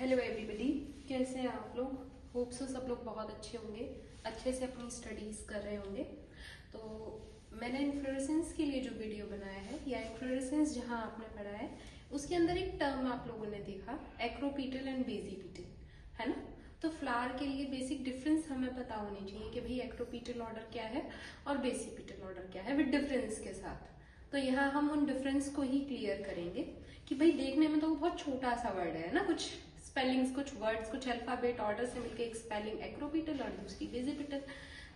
Hello everybody, कैसे हैं आप लोग? होप सो सब लोग बहुत अच्छे होंगे, अच्छे से अपनी स्टडीज कर रहे होंगे। तो मैंने इन्फ्लोरेसेंस के लिए जो वीडियो बनाया है, या इन्फ्लोरेसेंस जहां आपने पढ़ा है, उसके अंदर एक टर्म आप लोगों ने देखा, एक्रोपीटल एंड बेसिपीटल, है ना? तो फ्लावर के लिए बेसिक डिफरेंस हमें पता होनी चाहिए कि भाई एक्रोपीटल ऑर्डर क्या है और बेसिपीटल ऑर्डर क्या है, विद डिफरेंस के साथ। तो यहाँ हम उन डिफरेंस को ही क्लियर करेंगे कि भाई देखने में तो बहुत छोटा सा वर्ड है ना, कुछ स्पेलिंग्स, कुछ वर्ड्स, कुछ अल्फाबेट ऑर्डर से मिलकर एक स्पेलिंग एक्रोपीटल और दूसरी बेसिपीटल।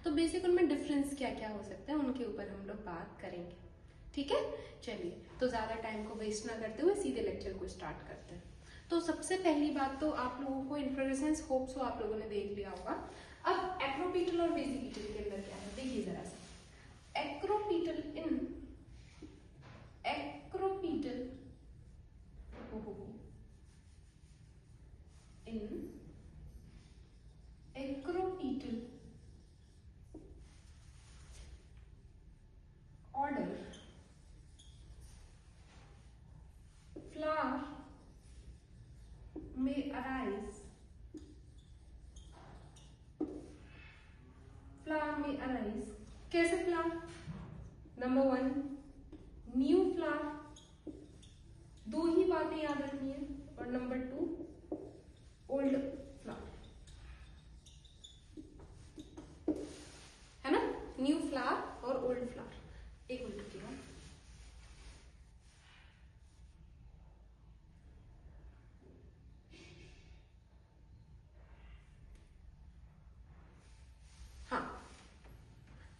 तो बेसिक उनमें डिफरेंस क्या क्या हो सकता है उनके ऊपर हम लोग बात करेंगे, ठीक है? चलिए, तो ज्यादा टाइम को वेस्ट ना करते हुए सीधे लेक्चर को स्टार्ट करते हैं। तो सबसे पहली बात तो आप लोगों को इन्फ्लोरेसेंस होप्स आप लोगों ने देख लिया होगा। अब एक्रोपीटल और बेसिपीटल के अंदर क्या है देखिए जरा सा। एक्रोपीटल इन एक्रोपीटल इन एक्रोपीटल ऑर्डर फ्लावर may arise कैसे फ्लावर? नंबर 1 न्यू फ्लावर, दो ही बातें याद रखनी है, और नंबर 2 ओल्ड फ्लावर, है ना? न्यू फ्लावर और ओल्ड फ्लावर। एक मिनट रुकिएगा।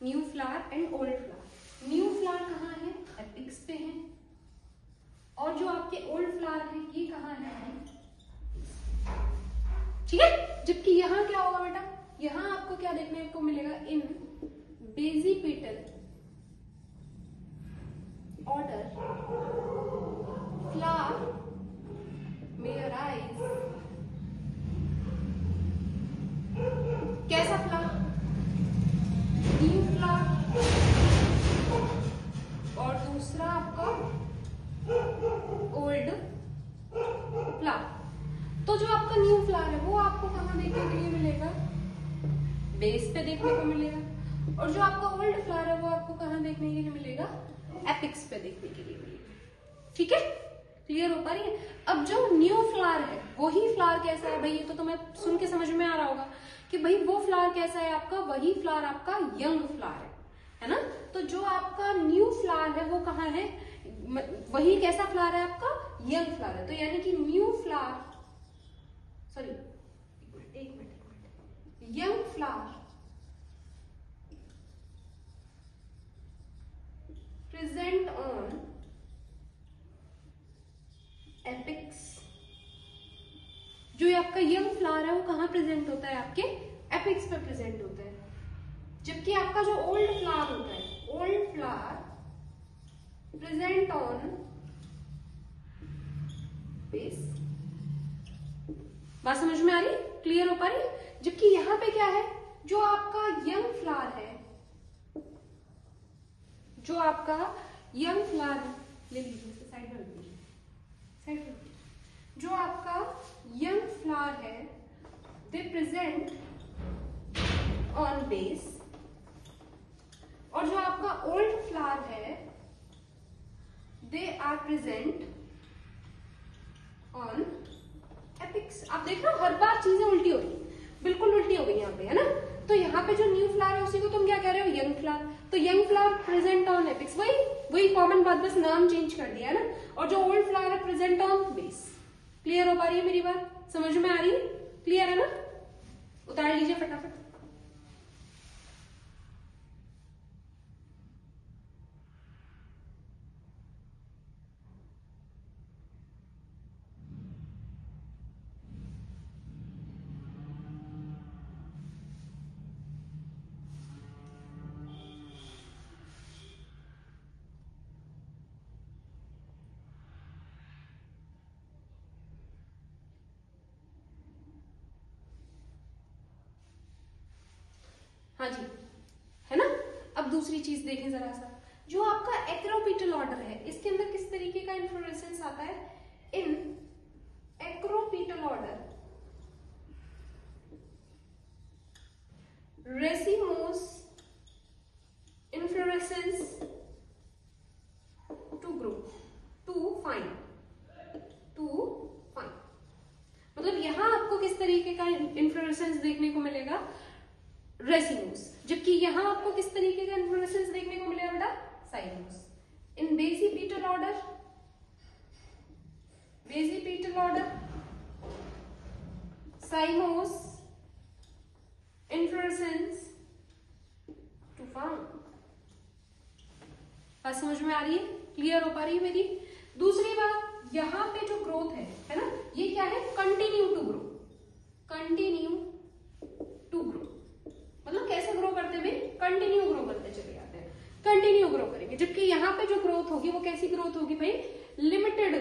New flower and old flower. New flower कहाँ है? एपिक्स पे है, और जो आपके ओल्ड फ्लावर है ये कहाँ है? ठीक है। जबकि यहाँ क्या होगा बेटा? यहाँ आपको क्या देखने को मिलेगा? इन बेसिपीटल ऑर्डर फ्लावर may arise कैसा फ्लावर? न्यू फ्लावर, और दूसरा आपका ओल्ड फ्लावर। तो जो आपका न्यू फ्लावर है वो आपको कहाँ देखने के लिए मिलेगा? बेस पे देखने को मिलेगा, और जो आपका ओल्ड फ्लावर है वो आपको कहाँ देखने के लिए मिलेगा? एपिक्स पे देखने के लिए मिलेगा। ठीक है, क्लियर हो पा रही है? अब जो न्यू फ्लावर है वही फ्लावर कैसा है भाई? ये तो तुम्हें सुन के समझ में आ रहा होगा कि भाई वो फ्लावर कैसा है आपका? वही फ्लावर आपका यंग फ्लावर है ना? तो जो आपका न्यू फ्लावर है वो कहाँ है? वही कैसा फ्लावर है आपका? यंग फ्लावर है। तो यानी कि न्यू फ्लावर, सॉरी एक minute, young flower present on apex. जो आपका यंग फ्लावर है वो कहाँ प्रेजेंट होता है? आपके एपिक्स पे प्रेजेंट होता है। जबकि आपका जो ओल्ड फ्लावर होता है, old flower present on base. बात समझ में आ रही? क्लियर हो पा रही? जबकि यहां पे क्या है? जो आपका यंग फ्लावर है, जो आपका यंग फ्लावर, ले लीजिए साइड में रख दीजिए, साइड में। जो आपका यंग फ्लावर है दे प्रेजेंट ऑन बेस, और जो आपका ओल्ड फ्लावर है they are present on apex. आप देख रहे हो हर बार चीजें उल्टी हो गई, बिल्कुल उल्टी हो गई यहाँ पे, है ना? तो यहाँ पे जो न्यू फ्लावर है उसी को तुम क्या कह रहे हो? Young flower. तो young flower present on epics, वही कॉमन बात, बस नाम चेंज कर दिया है ना? और जो ओल्ड फ्लावर है प्रेजेंट ऑन बेस। क्लियर हो पा रही है मेरी बात? समझ में आ रही है? क्लियर है ना? उतार लीजिए फटाफट। हाँ जी, है ना? अब दूसरी चीज देखें जरा सा। जो आपका एक्रोपीटल ऑर्डर है इसके अंदर किस तरीके का इन्फ्लोरेसेंस आता है? इन एक्रोपीटल order racemose inflorescence to grow to find मतलब यहां आपको किस तरीके का इन्फ्लोरेसेंस देखने को मिलेगा, रेसिमोस, जबकि यहां आपको किस तरीके का इन्फ्लोरेसेंस देखने को मिलेगा बेटा, cymose. In basipetal order cymose inflorescence to found. बात समझ में आ रही है, क्लियर हो पा रही है मेरी। दूसरी बात, यहां पे जो ग्रोथ है ना, ये क्या है, कंटिन्यू टू ग्रो मतलब कैसे ग्रो करते हैं भाई, कंटिन्यू ग्रो करते चले जाते हैं, कंटिन्यू ग्रो करेंगे। जबकि यहां पे जो ग्रोथ होगी वो कैसी ग्रोथ होगी भाई, लिमिटेड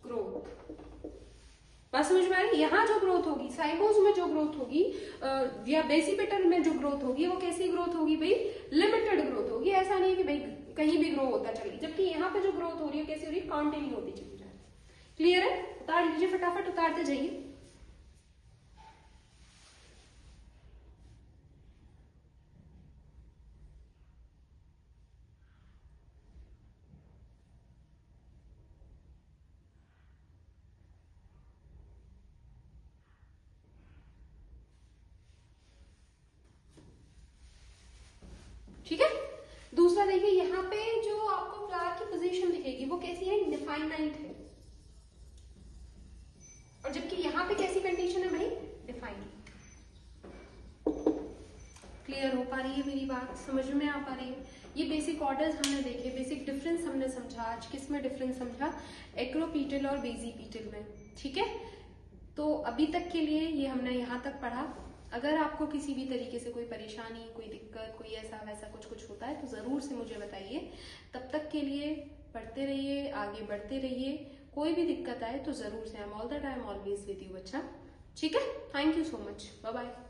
ग्रोथ। बात समझ में आ रही है। यहाँ जो ग्रोथ होगी, साइमोस में जो ग्रोथ होगी या बेसिपेटल में जो ग्रोथ होगी, वो कैसी ग्रोथ होगी भाई, लिमिटेड ग्रोथ होगी। ऐसा नहीं कि भाई कहीं भी ग्रो होता चली, जबकि यहाँ पे जो ग्रोथ हो रही है कैसी हो रही है, कंटिन्यू होती चली जा रही है। क्लियर है, उतार लीजिए फटाफट, उतारते जाइए। ठीक है, दूसरा देखिए, यहाँ पे जो आपको फ्लावर की पोजीशन दिखेगी वो कैसी है, इंडेफाइनाइट है, और जबकि यहाँ पे कैसी कंडीशन है भाई, डिफाइंड। क्लियर हो पा रही है मेरी बात, समझ में आ पा रही है। ये बेसिक ऑर्डर्स हमने देखे, बेसिक डिफरेंस हमने समझा। आज किस में डिफरेंस समझा, एक्रोपीटल और बेसिपीटल में। ठीक है, तो अभी तक के लिए ये हमने यहाँ तक पढ़ा। अगर आपको किसी भी तरीके से कोई परेशानी, कोई दिक्कत, कोई ऐसा वैसा कुछ होता है तो जरूर से मुझे बताइए। तब तक के लिए पढ़ते रहिए, आगे बढ़ते रहिए। कोई भी दिक्कत आए तो जरूर से, I am all the time always with you बच्चा। ठीक है, thank you so much, bye bye.